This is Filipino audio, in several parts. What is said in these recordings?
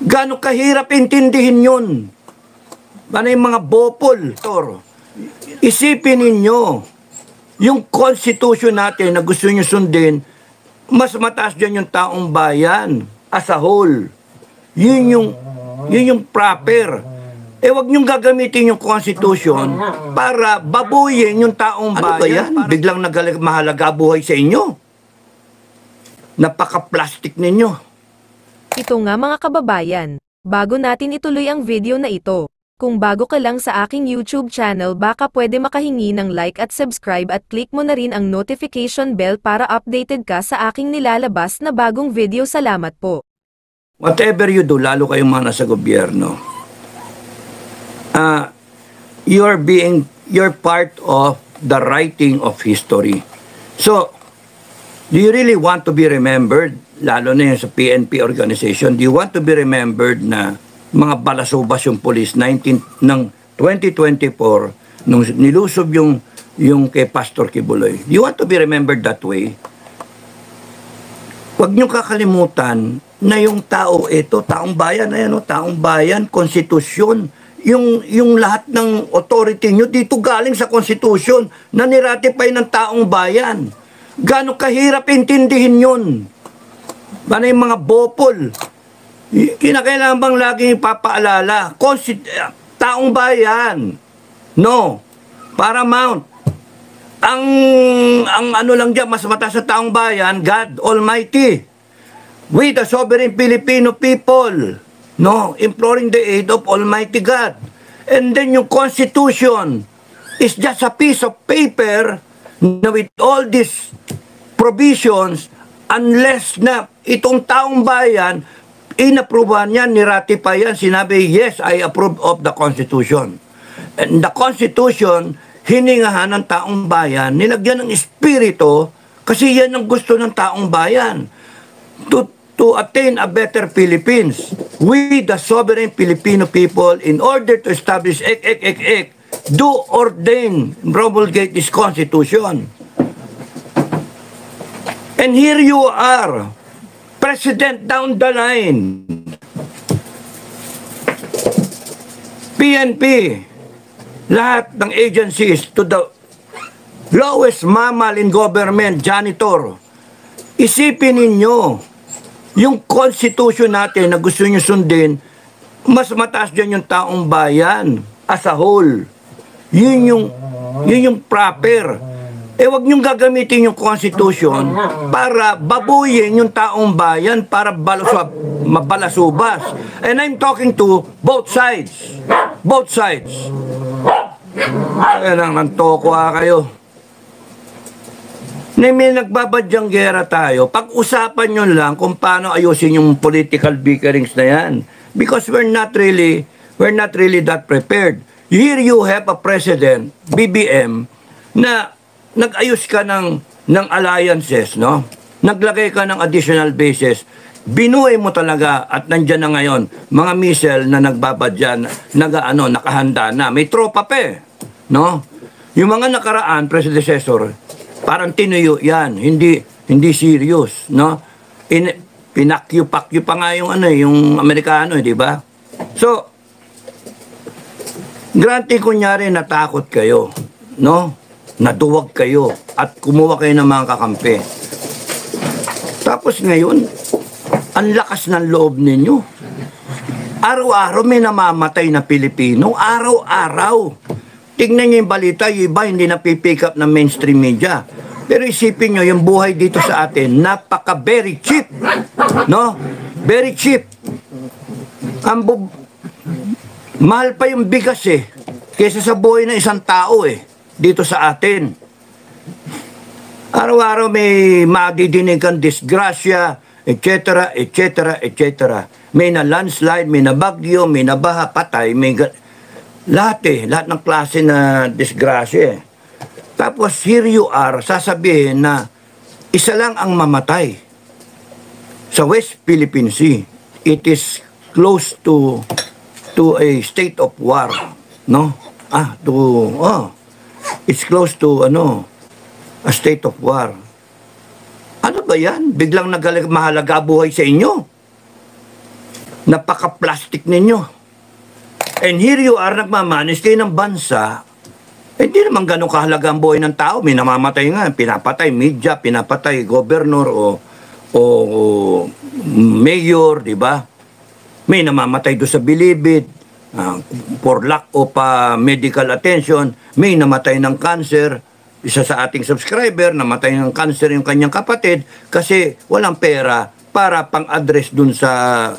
Gaano kahirap intindihin yun? Ano yung mga bopol? Isipin ninyo, yung constitution natin na gusto nyo sundin, mas mataas dyan yung taong bayan as a whole. Yun yung proper. Wag niyong gagamitin yung constitution para babuyin yung taong bayan. Ano ba yan? Biglang mahalaga buhay sa inyo. Napaka-plastic ninyo. Ito nga mga kababayan, bago natin ituloy ang video na ito, kung bago ka lang sa aking YouTube channel baka pwede makahingi ng like at subscribe at click mo na rin ang notification bell para updated ka sa aking nilalabas na bagong video. Salamat po. Whatever you do, lalo kayong mga nasa gobyerno, you're part of the writing of history. So, do you really want to be remembered, lalo na yun sa PNP organization, do you want to be remembered na mga balasubas yung police ng 2024 nung nilusob yung kay Pastor Kibuloy? Do you want to be remembered that way? Huwag niyong kakalimutan na yung tao ito, taong bayan, ayan o, taong bayan, konstitusyon, yung lahat ng authority nyo dito galing sa konstitusyon na niratify ng taong bayan. Gaano kahirap intindihin yun? Ano yung mga bopol? Kinakailangan bang laging ipapaalala? Taong bayan. No. Paramount. Ang ano lang dyan, mas mataas sa taong bayan, God Almighty. We the sovereign Filipino people, no, imploring the aid of Almighty God. And then yung Constitution is just a piece of paper na with all these provisions, unless na itong taong bayan, inapprovean yan, niratify yan, sinabi, yes, I approve of the Constitution. And the Constitution, hiningahan ng taong bayan, nilagyan ng espiritu, kasi yan ang gusto ng taong bayan. To attain a better Philippines, we, the sovereign Filipino people, in order to establish do ordain, promulgate this Constitution. And here you are, President down the line, PNP, lahat ng agencies to the lowest mammal in government, janitor. Isipin ninyo, yung constitution natin na gusto nyo sundin, mas mataas dyan yung taong bayan as a whole. Yun yung proper. Wag nyong gagamitin yung constitution para babuyin yung taong bayan para mabalasubas. And I'm talking to both sides. Both sides. Ayan ang nantokwa kayo. May nagbabadyang gera tayo, pag-usapan nyo lang kung paano ayusin yung political bickerings na yan. Because we're not really that prepared. Here you have a president, BBM, na nag-ayos ka ng alliances, no? Naglagay ka ng additional bases. Binuhay mo talaga at nandyan na ngayon, mga missile na nagbabadyan, nakahanda na. May tropa pa eh, no? Yung mga nakaraan, predecessor, parang tinuyo yan, hindi serious, no? Pinakyu-pakyu pa nga yung yung Amerikano, di ba? So, granting kunyari natakot kayo, no? Naduwag kayo at kumuha kayo ng mga kakampi. Tapos ngayon, ang lakas ng loob ninyo. Araw-araw may namamatay na Pilipino, araw-araw. Tingnan nyo yung balita, yung iba hindi napipick up ng mainstream media. Pero isipin nyo, yung buhay dito sa atin, very cheap. No? Very cheap. Mahal pa yung bigas eh, kaysa sa buhay ng isang tao eh, dito sa atin. Araw-araw may madidinig kang disgrasya, etc., etc., etc. May na landslide, may na bagyo, may na baha, patay, may... Lahat ng klase na disgrasya eh. Tapos here you are, sasabihin na isa lang ang mamatay sa West Philippine Sea. It is close to a state of war, no? It's close to a state of war. Ano ba yan? Biglang mahalaga buhay sa inyo. Napaka-plastic ninyo. And here you are, nagmamanis kayo ng bansa. Hindi naman ganun kahalaga ang buhay ng tao. May namamatay nga, pinapatay media, pinapatay gobernur o mayor, di ba? May namamatay doon sa bilibid for lack of medical attention. May namatay ng cancer. Isa sa ating subscriber, namatay ng cancer yung kanyang kapatid kasi walang pera para pang-address dun sa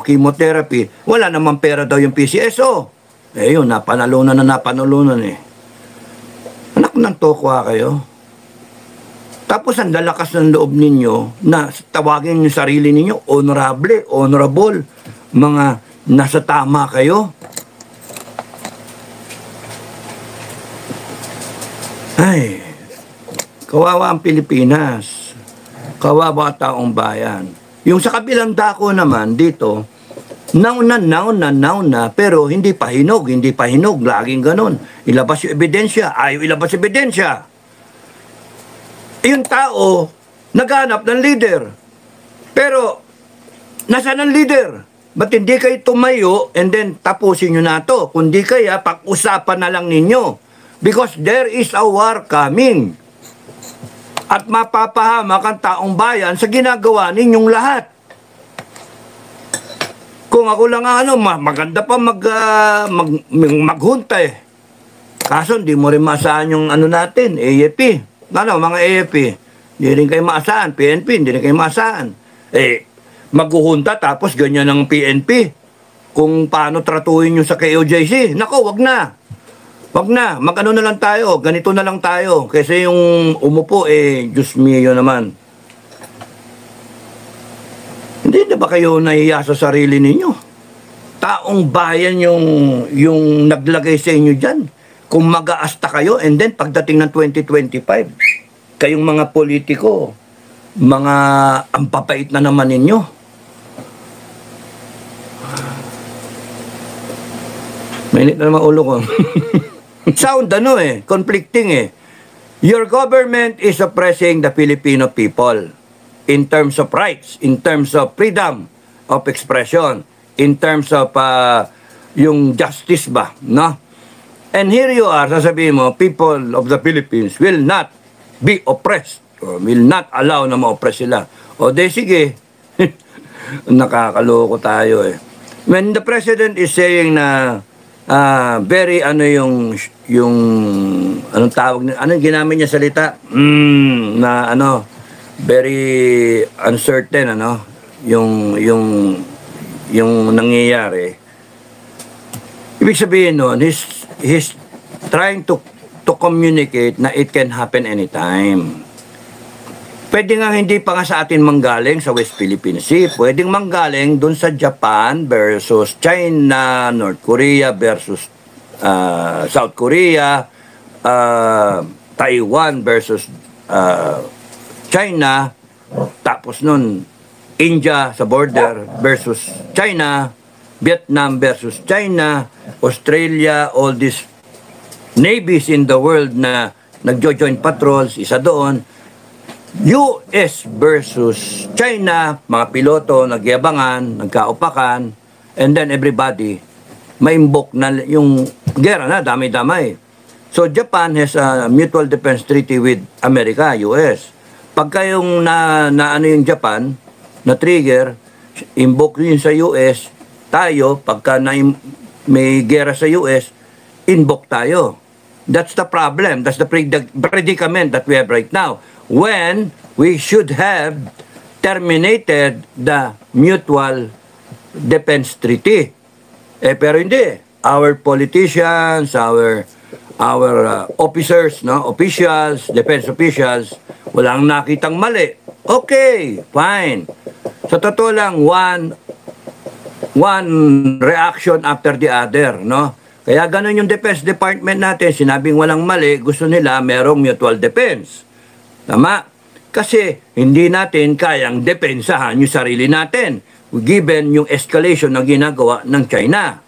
chemotherapy. Wala namang pera daw yung PCSO. Yun, napanalunan eh. Anak ng tokwa kayo. Tapos ang lalakas ng loob ninyo na tawagin yung sarili ninyo, honorable, mga nasa tama kayo. Ay, kawawa ang Pilipinas. Kawawa taong bayan. Yung sa kabilang dako naman dito, nauna, pero hindi pa hinog, laging ganon. Ilabas yung ebidensya, ayaw ilabas ebidensya. Yung tao, naghanap ng leader. Pero, nasaan ang leader? Ba't hindi kayo tumayo and then tapusin nyo na to? Kundi kaya, pag-usapan na lang ninyo. Because there is a war coming. At mapapahamak ang taong bayan sa ginagawa ninyong lahat. Kung ako lang maganda pa maghunta eh. Kaso hindi mo rin maasahan yung natin, AFP. Mga AFP, hindi rin kayo maasahan. PNP, hindi rin kayo maasahan. Maghuhunta tapos ganyan ang PNP. Kung paano tratuhin nyo sa KOJC, nako, wag na. Wag na, na lang tayo, ganito na lang tayo. Kasi yung umupo, Diyos mio naman. Hindi na ba kayo nahiya sa sarili ninyo? Taong bayan yung naglagay sa inyo dyan. Kung mag-aasta kayo, and then pagdating ng 2025, kayong mga politiko, mga ampapait na naman ninyo. Mainit na naman ulo ko. Sound conflicting Your government is oppressing the Filipino people in terms of rights, in terms of freedom of expression, in terms of yung justice ba, no? And here you are, sasabihin mo, people of the Philippines will not be oppressed, or will not allow na ma-oppress sila. O de sige, nakakaloko tayo When the president is saying na very yung anong tawag anong ginamit niya salita na very uncertain yung nangyayari. Ibig sabihin nun, he's trying to communicate na it can happen anytime. Pwede nga hindi pa nga sa atin manggaling sa West Philippine Sea. Pwedeng manggaling dun sa Japan versus China, North Korea versus South Korea, Taiwan versus China, tapos nun India sa border versus China, Vietnam versus China, Australia, all these navies in the world na nagjo-joint patrols, isa doon. US versus China, mga piloto, nagyabangan, nagkaupakan, and then everybody, maimbok na yung gera na, dami-damay. So Japan has a mutual defense treaty with America, US. Pagka yung yung Japan, na trigger, imbok yun sa US, tayo, pagka may gera sa US, invoke tayo. That's the problem. That's the predicament that we have right now. When we should have terminated the mutual defense treaty. Pero hindi. Our politicians, our officers, officials, defense officials, walang nakitang mali. Okay, fine. Sa totoo lang, one reaction after the other, Kaya ganun yung Defense Department natin, sinabing walang mali, gusto nila merong mutual defense. Tama? Kasi hindi natin kayang depensahan yung sarili natin given yung escalation na ginagawa ng China.